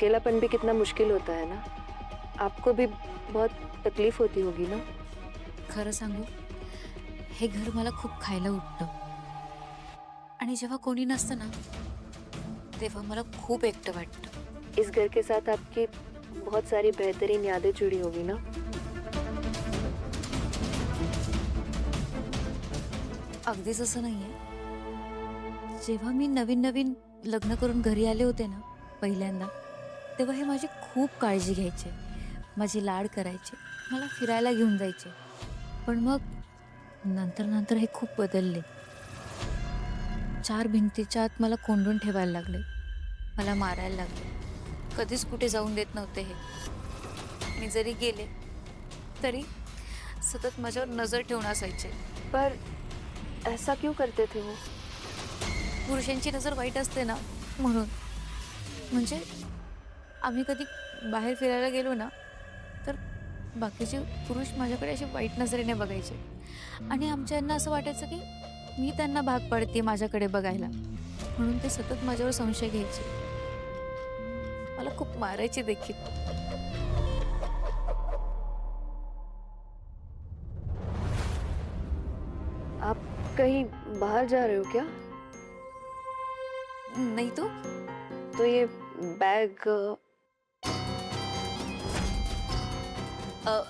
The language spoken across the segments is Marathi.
अकेलापन भी कितना मुश्किल होता है ना। आपको भी बहुत तकलीफ होती होगी ना। खरं सांगू, हे घर मला खूप खायला उठतं आणि जेव्हा कोणी नसतं ना तेव्हा मला खूप एकटं वाटतं. इस घर के साथ आपकी बहुत सारी बेहतरीन यादें जुड़ी होगी ना। अगदीच असं नाहीये. जेव्हा मी नवीन नवीन लग्न करून घरी आले होते ना पहिल्यांदा, तेव्हा हे माझी खूप काळजी घ्यायचे, माझी लाड करायचे, मला फिरायला घेऊन जायचे. पण मग नंतर नंतर हे खूप बदलले. 4 भिंतीच्या आत मला कोंडून ठेवायला लागले, मला मारायला लागले. कधीच कुठे जाऊन देत नव्हते हे. मी जरी गेले तरी सतत माझ्यावर नजर ठेवून असायचे. पर ऐसा क्यों करते थे वो? पुरुषांची नजर वाईट असते ना म्हणून. म्हणजे आम्ही कधी बाहेर फिरायला गेलो ना तर बाकीचे पुरुष माझ्याकडे असे वाईट नजरेने बघायचे आणि आमच्यांना असं वाटायचं की मी त्यांना भाग पाडते माझ्याकडे बघायला, म्हणून ते सतत माझ्यावर संशय घ्यायचे. मला खूप मारायचे देखील. आप कहीं बाहर जा रहे हो क्या? नाही तो ये बैग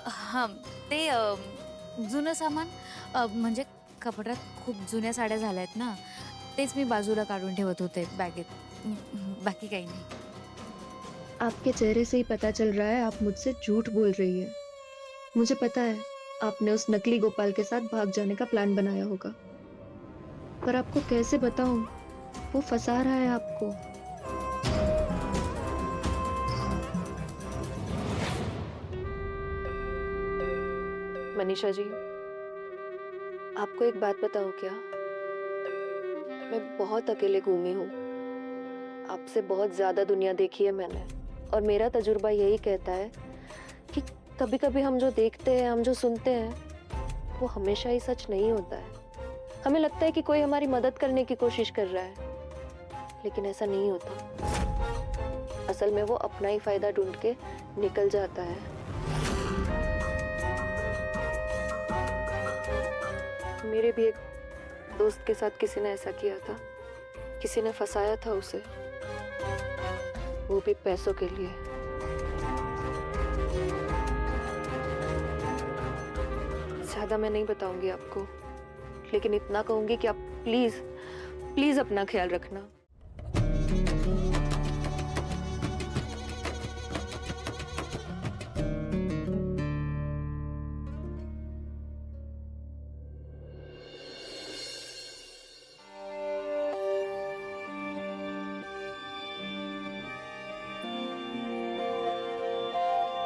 हां, ते जुनं सामान, म्हणजे कपाटात खूप जुन्या साड्या झाल्या आहेत ना, तेच मी बाजूला काढून ठेवत होते बॅगेत. बाकी काही नाही. आपके चेहरे से ही पता चल रहा है आप मुझसे झूठ बोल रही है। मुझे पता है आपने उस नकली गोपाल के साथ भाग जाने का प्लान बनाया होगा, पर आपको कैसे बताऊं, वो फंसा रहा है आपको। मनीषा जी, आपको एक बात बताऊं क्या? मैं बहुत अकेले घूमी हूँ। आपसे बहुत ज्यादा दुनिया देखी है मैंने, और मेरा तजुर्बा यही कहता है कि कभी कभी हम जो देखते हैं, हम जो सुनते हैं, वो हमेशा ही सच नहीं होता है। हमें लगता है कि कोई हमारी मदद करने की कोशिश कर रहा है, लेकिन ऐसा नहीं होता। असल में वो अपना ही फायदा ढूंढ के निकल जाता है। मेरे भी एक दोस्त के साथ किसी ने ऐसा किया था, किसी ने फंसाया था उसे, वो भी पैसों के लिए। ज्यादा मैं नहीं बताऊंगी आपको, लेकिन इतना कहूंगी कि आप प्लीज प्लीज अपना ख्याल रखना।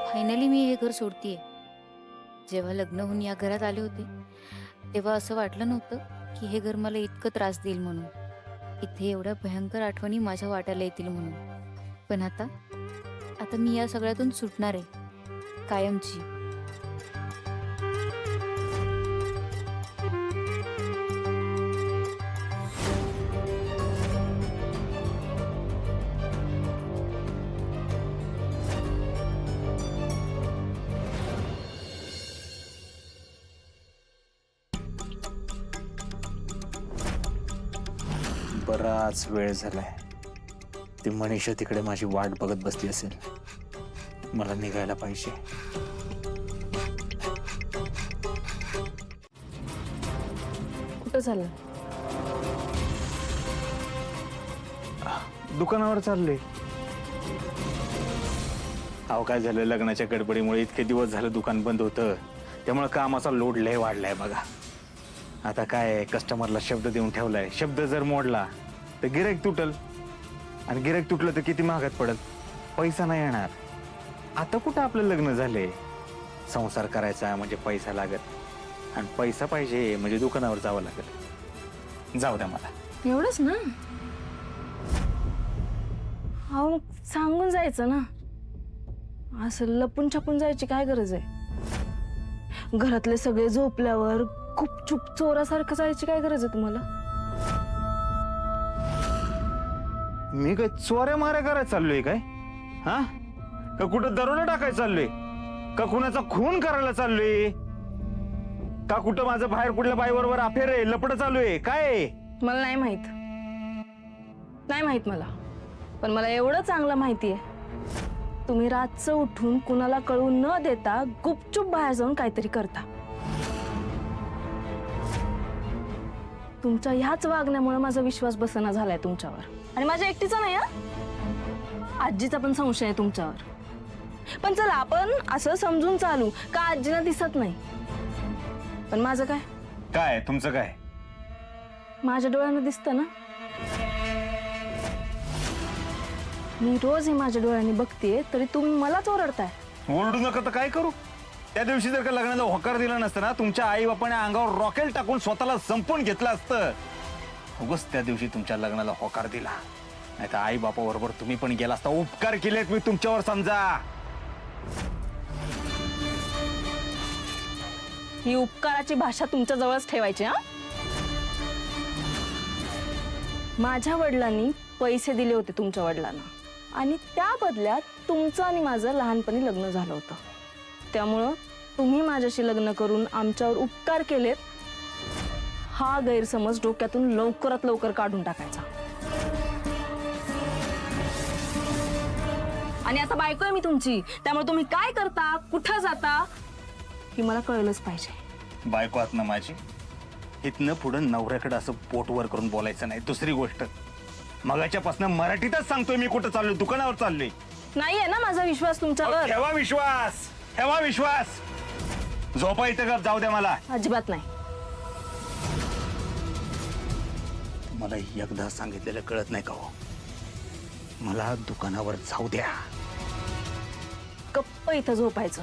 फायनली मी हे घर सोडतीये. जेव्हा लग्न होऊन या घरात आले होते तेव्हा असं वाटलं नव्हतं की हे घर मला इतकं त्रास देईल म्हणून, इथे एवढ्या भयंकर आठवणी माझ्या वाट्याला येतील म्हणून. पण आता मी या सगळ्यातून सुटणार आहे, कायमची. बराच वेळ झालाय. ती मनीषा तिकडे माझी वाट बघत बसली असेल. मला निघायला पाहिजे. कुठं झालं? दुकानावर चालले. अहो काय झालं, लग्नाच्या गडबडीमुळे इतके दिवस झालं दुकान बंद होतं, त्यामुळे कामाचा लोड लय वाढलाय बघा. आता काय, कस्टमरला शब्द देऊन ठेवलाय, शब्द जर मोडला तर गिराईक तुटल, आणि गिराईक तुटलं तर किती महागात पडल, पैसा नाही येणार. आता कुठं आपलं लग्न झाले, संसार करायचा म्हणजे पैसा लागत, आणि पैसा पाहिजे म्हणजे दुकानावर जावं लागत. जाऊ द्या मला. एवढंच ना? अहो मग सांगून जायचं ना, असं लपून छपून जायची काय गरज आहे? घरातले सगळे झोपल्यावर गुपचूप चोरासारखं जायची काय गरज आहे तुम्हाला? मी काय चोऱ्या माऱ्या करायला चाललोय काय? हा का कुठं दरोडा टाकायला चाललोय का कुणाचा खून करायला चाललोय का कुठं माझं बाहेर कुठल्या बाईबरोबर अफेअर आहे लपड चालू आहे काय आहे? मला नाही माहित मला. पण मला एवढं चांगलं माहिती आहे तुम्ही रातचं उठून कुणाला कळू न देता गुपचूप बाहेर जाऊन काहीतरी करता. तुमच्या ह्याच वागण्यामुळे माझा विश्वास बसना झालाय तुमच्यावर. आणि माझ्या एकटीचा नाही हा, आजीचा पण संशय आहे तुमच्यावर. पण चला आपण असं समजून चालू का आजीला दिसत नाही. पण माझं काय काय तुमचं काय माझ्या डोळ्यांना दिसतं ना. मी रोज हे माझ्या डोळ्यांनी बघतेय तरी तुम्ही मलाच ओरडताय. ओरडू नका तर काय करू. त्या दिवशी जर का लग्नाला होकार दिला नसता ना तुमच्या आई बापाने अंगावर रॉकेल टाकून स्वतःला संपवून घेतलं असतं. उगाच त्या दिवशी तुमच्या लग्नाला होकार दिला नाही तर आई बापा बरोबर तुम्ही पण गेला असता. उपकार केलेत मी तुमच्यावर समजा. ही उपकाराची भाषा तुमच्या जवळच ठेवायची. हा माझ्या वडिलांनी पैसे दिले होते तुमच्या वडिलांना आणि त्या बदल्यात तुमचं आणि माझं लहानपणी लग्न झालं होतं. त्यामुळं तुम्ही माझ्याशी लग्न करून आमच्यावर उपकार केलेत हा गैरसमज डोक्यातून लवकरात लवकर काढून टाकायचा. आणि आता बायको आहे मी तुमची त्यामुळे तुम्ही काय करता कुठं जाता हे मला कळलंच पाहिजे. बायको आत ना माझी इथनं पुढं नवऱ्याकडे असं पोट वर करून बोलायचं नाही. दुसरी गोष्ट मगाच्यापासून मराठीतच सांगतोय मी कुठं चाललोय दुकानावर चाललोय. नाहीये ना माझा विश्वास तुमच्यावर. ठेवा विश्वास ठेवा विश्वास. झोपा इथं गप जाऊ द्या मला. अजिबात नाही. मला एकदा सांगितलेलं कळत नाही का हो. मला दुकानावर जाऊ द्या. गप्प इथं झोपायचं.